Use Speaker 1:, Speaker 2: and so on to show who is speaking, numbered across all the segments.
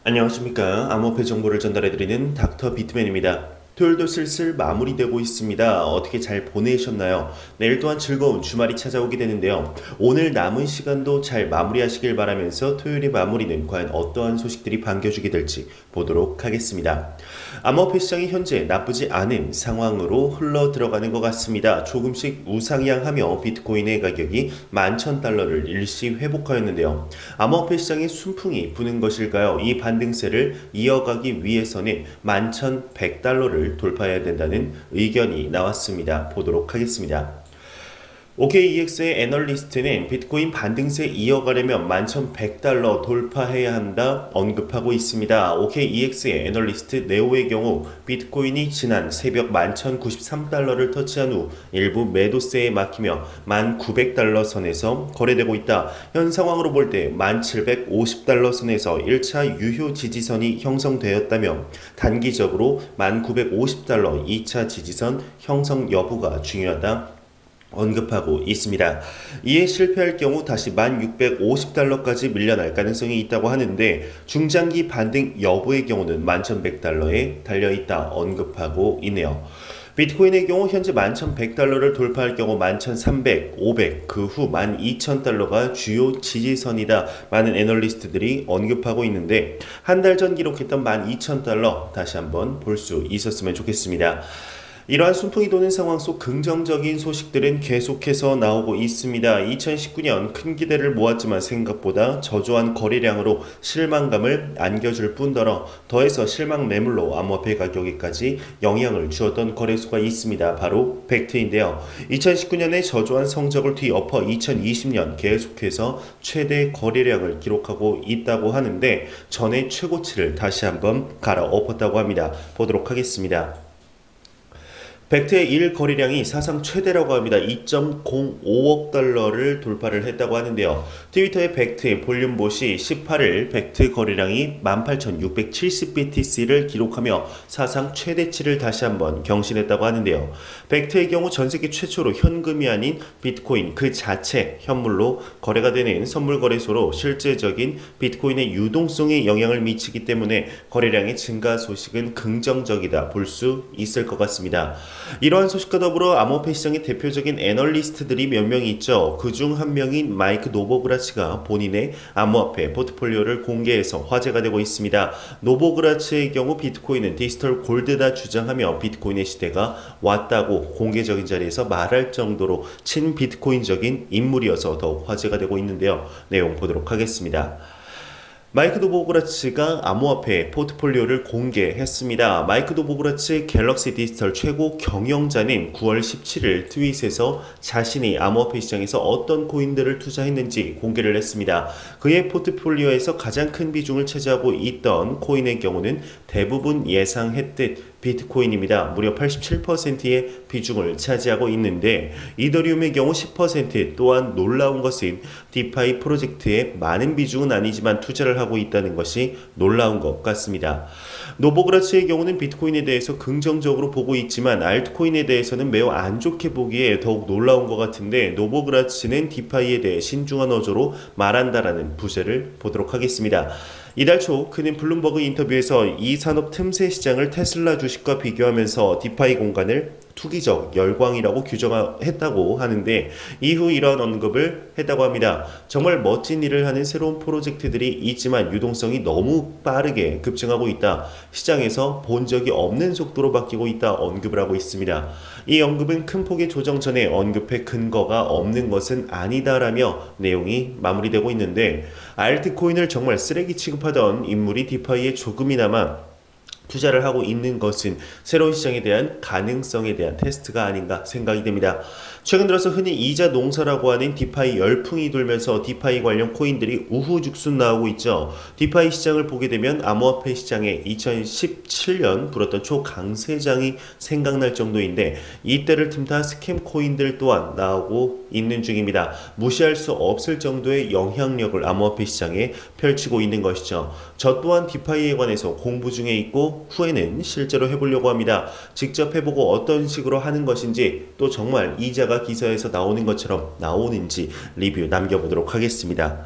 Speaker 1: 안녕하십니까. 암호화폐 정보를 전달해드리는 닥터 비트맨입니다. 토요일도 슬슬 마무리되고 있습니다. 어떻게 잘 보내셨나요? 내일 또한 즐거운 주말이 찾아오게 되는데요. 오늘 남은 시간도 잘 마무리하시길 바라면서 토요일의 마무리는 과연 어떠한 소식들이 반겨주게 될지 보도록 하겠습니다. 암호화폐 시장이 현재 나쁘지 않은 상황으로 흘러 들어가는 것 같습니다. 조금씩 우상향하며 비트코인의 가격이 11,000달러를 일시 회복하였는데요. 암호화폐 시장의 순풍이 부는 것일까요? 이 반등세를 이어가기 위해서는 11,100달러를 돌파해야 된다는 의견이 나왔습니다. 보도록 하겠습니다. OKEX의 애널리스트는 비트코인 반등세 이어가려면 11,100달러 돌파해야 한다 언급하고 있습니다. OKEX의 애널리스트 네오의 경우 비트코인이 지난 새벽 11,093달러를 터치한 후 일부 매도세에 막히며 1,900달러 선에서 거래되고 있다. 현 상황으로 볼 때 1,750달러 선에서 1차 유효 지지선이 형성되었다며 단기적으로 1,950달러 2차 지지선 형성 여부가 중요하다 언급하고 있습니다. 이에 실패할 경우 다시 1,650달러까지 밀려날 가능성이 있다고 하는데 중장기 반등 여부의 경우는 11,100달러에 달려있다 언급하고 있네요. 비트코인의 경우 현재 11,100달러를 돌파할 경우 11,300, 500, 그 후 12,000달러가 주요 지지선이다. 많은 애널리스트들이 언급하고 있는데 한 달 전 기록했던 12,000달러 다시 한번 볼 수 있었으면 좋겠습니다. 이러한 순풍이 도는 상황 속 긍정적인 소식들은 계속해서 나오고 있습니다. 2019년 큰 기대를 모았지만 생각보다 저조한 거래량으로 실망감을 안겨줄 뿐더러 더해서 실망 매물로 암호화폐 가격에까지 영향을 주었던 거래소가 있습니다. 바로 벡트인데요. 2019년의 저조한 성적을 뒤엎어 2020년 계속해서 최대 거래량을 기록하고 있다고 하는데 전의 최고치를 다시 한번 갈아엎었다고 합니다. 보도록 하겠습니다. 벡트의 일 거래량이 사상 최대라고 합니다. 2.05억 달러를 돌파를 했다고 하는데요. 트위터의 벡트의 볼륨봇이 18일 벡트 거래량이 18,670BTC를 기록하며 사상 최대치를 다시 한번 경신했다고 하는데요. 벡트의 경우 전세계 최초로 현금이 아닌 비트코인 그 자체 현물로 거래가 되는 선물 거래소로 실제적인 비트코인의 유동성에 영향을 미치기 때문에 거래량의 증가 소식은 긍정적이다 볼 수 있을 것 같습니다. 이러한 소식과 더불어 암호화폐 시장의 대표적인 애널리스트들이 몇 명 있죠. 그중 한 명인 마이크 노보그라치가 본인의 암호화폐 포트폴리오를 공개해서 화제가 되고 있습니다. 노보그라치의 경우 비트코인은 디지털 골드다 주장하며 비트코인의 시대가 왔다고 공개적인 자리에서 말할 정도로 친비트코인적인 인물이어서 더욱 화제가 되고 있는데요. 내용 보도록 하겠습니다. 마이크 노보그라치가 암호화폐 포트폴리오를 공개했습니다. 마이크 노보그라치 갤럭시 디지털 최고 경영자는 9월 17일 트윗에서 자신이 암호화폐 시장에서 어떤 코인들을 투자했는지 공개를 했습니다. 그의 포트폴리오에서 가장 큰 비중을 차지하고 있던 코인의 경우는 대부분 예상했듯 비트코인입니다. 무려 87%의 비중을 차지하고 있는데 이더리움의 경우 10%, 또한 놀라운 것은 디파이 프로젝트에 많은 비중은 아니지만 투자를 하고 있다는 것이 놀라운 것 같습니다. 노보그라치의 경우는 비트코인에 대해서 긍정적으로 보고 있지만 알트코인에 대해서는 매우 안 좋게 보기에 더욱 놀라운 것 같은데 노보그라치는 디파이에 대해 신중한 어조로 말한다라는 부제를 보도록 하겠습니다. 이달 초 그는 블룸버그 인터뷰에서 이 산업 틈새 시장을 테슬라 주식과 비교하면서 디파이 공간을 투기적 열광이라고 규정했다고 하는데 이후 이러한 언급을 했다고 합니다. 정말 멋진 일을 하는 새로운 프로젝트들이 있지만 유동성이 너무 빠르게 급증하고 있다. 시장에서 본 적이 없는 속도로 바뀌고 있다 언급을 하고 있습니다. 이 언급은 큰 폭의 조정 전에 언급의 근거가 없는 것은 아니다라며 내용이 마무리되고 있는데 알트코인을 정말 쓰레기 취급하던 인물이 디파이에 조금이나마 투자를 하고 있는 것은 새로운 시장에 대한 가능성에 대한 테스트가 아닌가 생각이 됩니다. 최근 들어서 흔히 이자 농사라고 하는 디파이 열풍이 돌면서 디파이 관련 코인들이 우후죽순 나오고 있죠. 디파이 시장을 보게 되면 암호화폐 시장에 2017년 불었던 초강세장이 생각날 정도인데 이때를 틈타 스캠 코인들 또한 나오고 있는 중입니다. 무시할 수 없을 정도의 영향력을 암호화폐 시장에 펼치고 있는 것이죠. 저 또한 디파이에 관해서 공부 중에 있고 후에는 실제로 해보려고 합니다. 직접 해보고 어떤 식으로 하는 것인지 또 정말 이자가 기사에서 나오는 것처럼 나오는지 리뷰 남겨보도록 하겠습니다.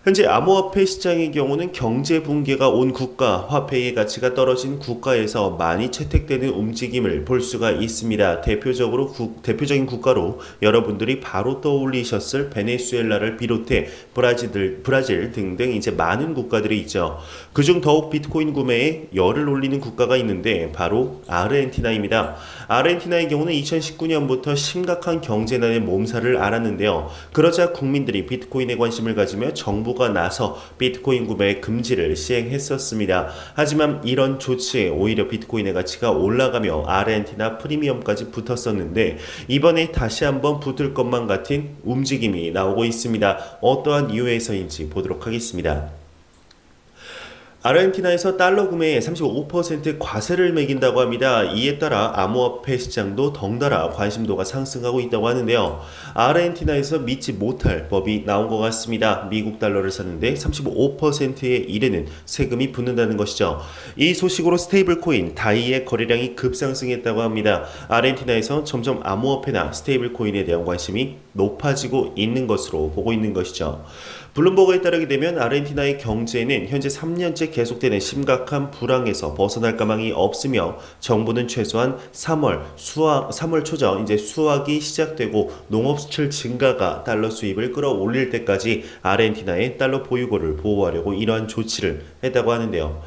Speaker 1: 현재 암호화폐 시장의 경우는 경제 붕괴가 온 국가, 화폐의 가치가 떨어진 국가에서 많이 채택되는 움직임을 볼 수가 있습니다. 대표적인 국가로 여러분들이 바로 떠올리셨을 베네수엘라를 비롯해 브라질 등등 이제 많은 국가들이 있죠. 그중 더욱 비트코인 구매에 열을 올리는 국가가 있는데 바로 아르헨티나입니다. 아르헨티나의 경우는 2019년부터 심각한 경제난의 몸살을 앓았는데요. 그러자 국민들이 비트코인에 관심을 가지며 정부가 나서 비트코인 구매 금지를 시행했었습니다. 하지만 이런 조치에 오히려 비트코인의 가치가 올라가며 아르헨티나 프리미엄까지 붙었었는데 이번에 다시 한번 붙을 것만 같은 움직임이 나오고 있습니다. 어떠한 이유에서인지 보도록 하겠습니다. 아르헨티나에서 달러 구매에 35% 과세를 매긴다고 합니다. 이에 따라 암호화폐 시장도 덩달아 관심도가 상승하고 있다고 하는데요. 아르헨티나에서 믿지 못할 법이 나온 것 같습니다. 미국 달러를 사는데 35%에 이르는 세금이 붙는다는 것이죠. 이 소식으로 스테이블 코인 다이의 거래량이 급상승했다고 합니다. 아르헨티나에서 점점 암호화폐나 스테이블 코인에 대한 관심이 높아지고 있는 것으로 보고 있는 것이죠. 블룸버그에 따르게 되면 아르헨티나의 경제는 현재 3년째 계속되는 심각한 불황에서 벗어날 가망이 없으며 정부는 최소한 3월 초죠. 이제 수확이 시작되고 농업 수출 증가가 달러 수입을 끌어올릴 때까지 아르헨티나의 달러 보유고를 보호하려고 이러한 조치를 했다고 하는데요.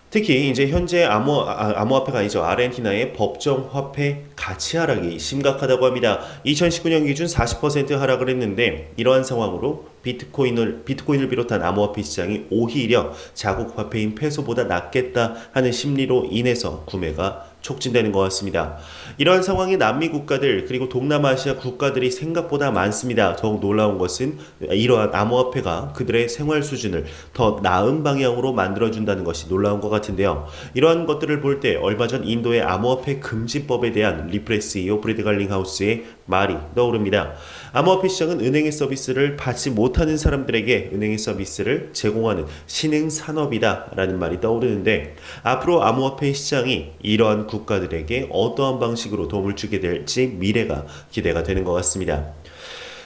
Speaker 1: 특히 이제 현재 암호화폐가 아니죠. 아르헨티나의 법정 화폐 가치 하락이 심각하다고 합니다. 2019년 기준 40% 하락을 했는데 이러한 상황으로 비트코인을 비롯한 암호화폐 시장이 오히려 자국 화폐인 페소보다 낫겠다 하는 심리로 인해서 구매가 촉진되는 것 같습니다. 이러한 상황에 남미 국가들 그리고 동남아시아 국가들이 생각보다 많습니다. 더욱 놀라운 것은 이러한 암호화폐가 그들의 생활 수준을 더 나은 방향으로 만들어준다는 것이 놀라운 것 같은데요. 이러한 것들을 볼 때 얼마 전 인도의 암호화폐 금지법에 대한 리프레스 CEO 브래드 갈링하우스의 말이 떠오릅니다. 암호화폐 시장은 은행의 서비스를 받지 못하는 사람들에게 은행의 서비스를 제공하는 신흥 산업이다 라는 말이 떠오르는데 앞으로 암호화폐 시장이 이러한 국가들에게 어떠한 방식으로 도움을 주게 될지 미래가 기대가 되는 것 같습니다.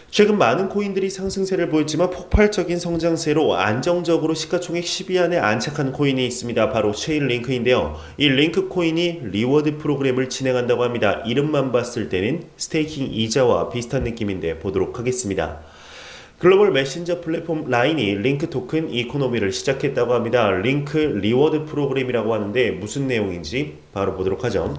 Speaker 1: 최근 많은 코인들이 상승세를 보였지만 폭발적인 성장세로 안정적으로 시가총액 10위 안에 안착한 코인이 있습니다. 바로 체인링크인데요. 이 링크 코인이 리워드 프로그램을 진행한다고 합니다. 이름만 봤을 때는 스테이킹 이자와 비슷한 느낌인데 보도록 하겠습니다. 글로벌 메신저 플랫폼 라인이 링크 토큰 이코노미를 시작했다고 합니다. 링크 리워드 프로그램이라고 하는데 무슨 내용인지 바로 보도록 하죠.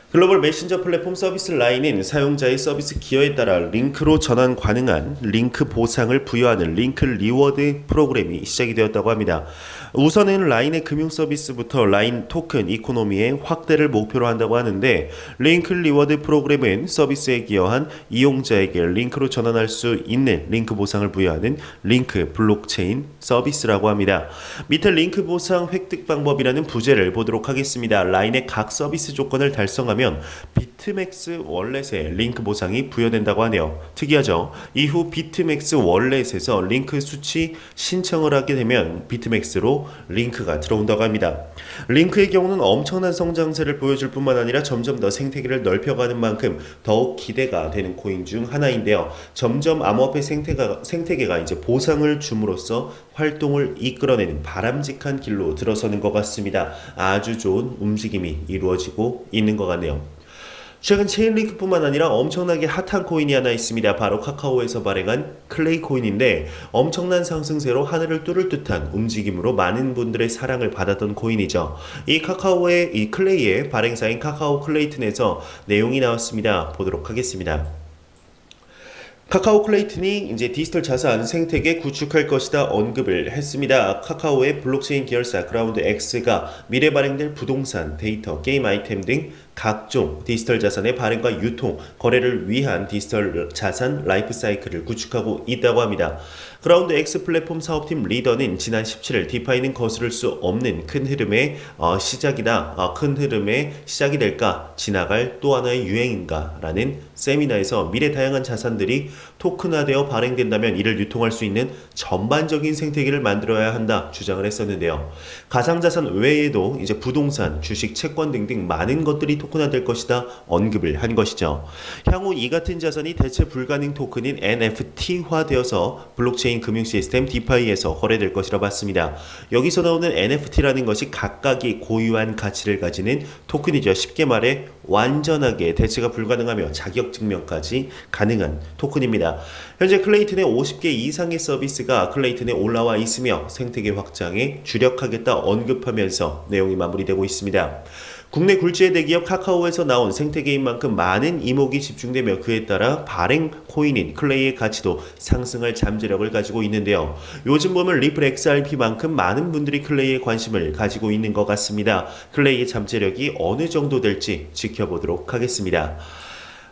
Speaker 1: 글로벌 메신저 플랫폼 서비스 라인은 사용자의 서비스 기여에 따라 링크로 전환 가능한 링크 보상을 부여하는 링크 리워드 프로그램이 시작이 되었다고 합니다. 우선은 라인의 금융 서비스부터 라인 토큰 이코노미의 확대를 목표로 한다고 하는데 링크 리워드 프로그램은 서비스에 기여한 이용자에게 링크로 전환할 수 있는 링크 보상을 부여하는 링크 블록체인 서비스라고 합니다. 밑에 링크 보상 획득 방법이라는 부제를 보도록 하겠습니다. 라인의 각 서비스 조건을 달성하면 비트맥스 월렛에 링크 보상이 부여된다고 하네요. 특이하죠? 이후 비트맥스 월렛에서 링크 수치 신청을 하게 되면 비트맥스로 링크가 들어온다고 합니다. 링크의 경우는 엄청난 성장세를 보여줄 뿐만 아니라 점점 더 생태계를 넓혀가는 만큼 더욱 기대가 되는 코인 중 하나인데요. 점점 암호화폐 생태계가 이제 보상을 줌으로써 활동을 이끌어내는 바람직한 길로 들어서는 것 같습니다. 아주 좋은 움직임이 이루어지고 있는 것 같네요. 최근 체인링크뿐만 아니라 엄청나게 핫한 코인이 하나 있습니다. 바로 카카오에서 발행한 클레이 코인인데 엄청난 상승세로 하늘을 뚫을 듯한 움직임으로 많은 분들의 사랑을 받았던 코인이죠. 이 카카오의 이 클레이의 발행사인 카카오 클레이튼에서 내용이 나왔습니다. 보도록 하겠습니다. 카카오 클레이튼이 이제 디지털 자산 생태계 구축할 것이다 언급을 했습니다. 카카오의 블록체인 계열사 그라운드 X가 미래 발행될 부동산, 데이터, 게임 아이템 등 각종 디지털 자산의 발행과 유통, 거래를 위한 디지털 자산 라이프 사이클을 구축하고 있다고 합니다. 그라운드 X 플랫폼 사업팀 리더는 지난 17일 디파이는 거스를 수 없는 큰 흐름의 시작이 될까? 지나갈 또 하나의 유행인가? 라는 세미나에서 미래 다양한 자산들이 토큰화되어 발행된다면 이를 유통할 수 있는 전반적인 생태계를 만들어야 한다 주장을 했었는데요. 가상자산 외에도 이제 부동산, 주식, 채권 등등 많은 것들이 토큰화될 것이다 언급을 한 것이죠. 향후 이 같은 자산이 대체 불가능 토큰인 NFT화되어서 블록체인 금융 시스템 디파이에서 거래될 것이라 봤습니다. 여기서 나오는 NFT라는 것이 각각이 고유한 가치를 가지는 토큰이죠. 쉽게 말해 완전하게 대체가 불가능하며 자격 증명까지 가능한 토큰입니다. 현재 클레이튼의 50개 이상의 서비스가 클레이튼에 올라와 있으며 생태계 확장에 주력하겠다 언급하면서 내용이 마무리되고 있습니다. 국내 굴지의 대기업 카카오에서 나온 생태계인 만큼 많은 이목이 집중되며 그에 따라 발행 코인인 클레이의 가치도 상승할 잠재력을 가지고 있는데요. 요즘 보면 리플 XRP만큼 많은 분들이 클레이에 관심을 가지고 있는 것 같습니다. 클레이의 잠재력이 어느 정도 될지 지켜보도록 하겠습니다.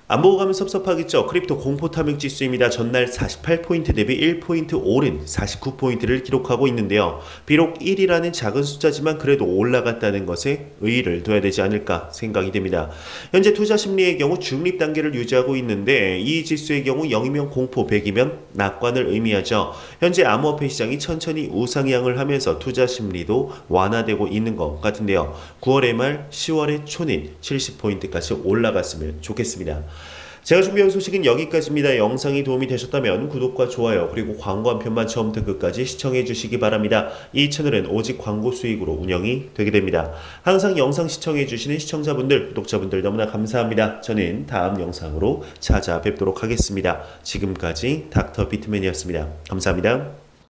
Speaker 1: 안 보고 가면 섭섭하겠죠. 크립토 공포 탐욕 지수입니다. 전날 48포인트 대비 1포인트 오른 49포인트를 기록하고 있는데요. 비록 1이라는 작은 숫자지만 그래도 올라갔다는 것에 의의를 둬야 되지 않을까 생각이 됩니다. 현재 투자 심리의 경우 중립 단계를 유지하고 있는데 이 지수의 경우 0이면 공포, 100이면 낙관을 의미하죠. 현재 암호화폐 시장이 천천히 우상향을 하면서 투자 심리도 완화되고 있는 것 같은데요. 9월의 말 10월의 초는 70포인트까지 올라갔으면 좋겠습니다. 제가 준비한 소식은 여기까지입니다. 영상이 도움이 되셨다면 구독과 좋아요 그리고 광고 한 편만 처음부터 끝까지 시청해 주시기 바랍니다. 이 채널은 오직 광고 수익으로 운영이 되게 됩니다. 항상 영상 시청해 주시는 시청자분들, 구독자분들 너무나 감사합니다. 저는 다음 영상으로 찾아뵙도록 하겠습니다. 지금까지 닥터 비트맨이었습니다. 감사합니다.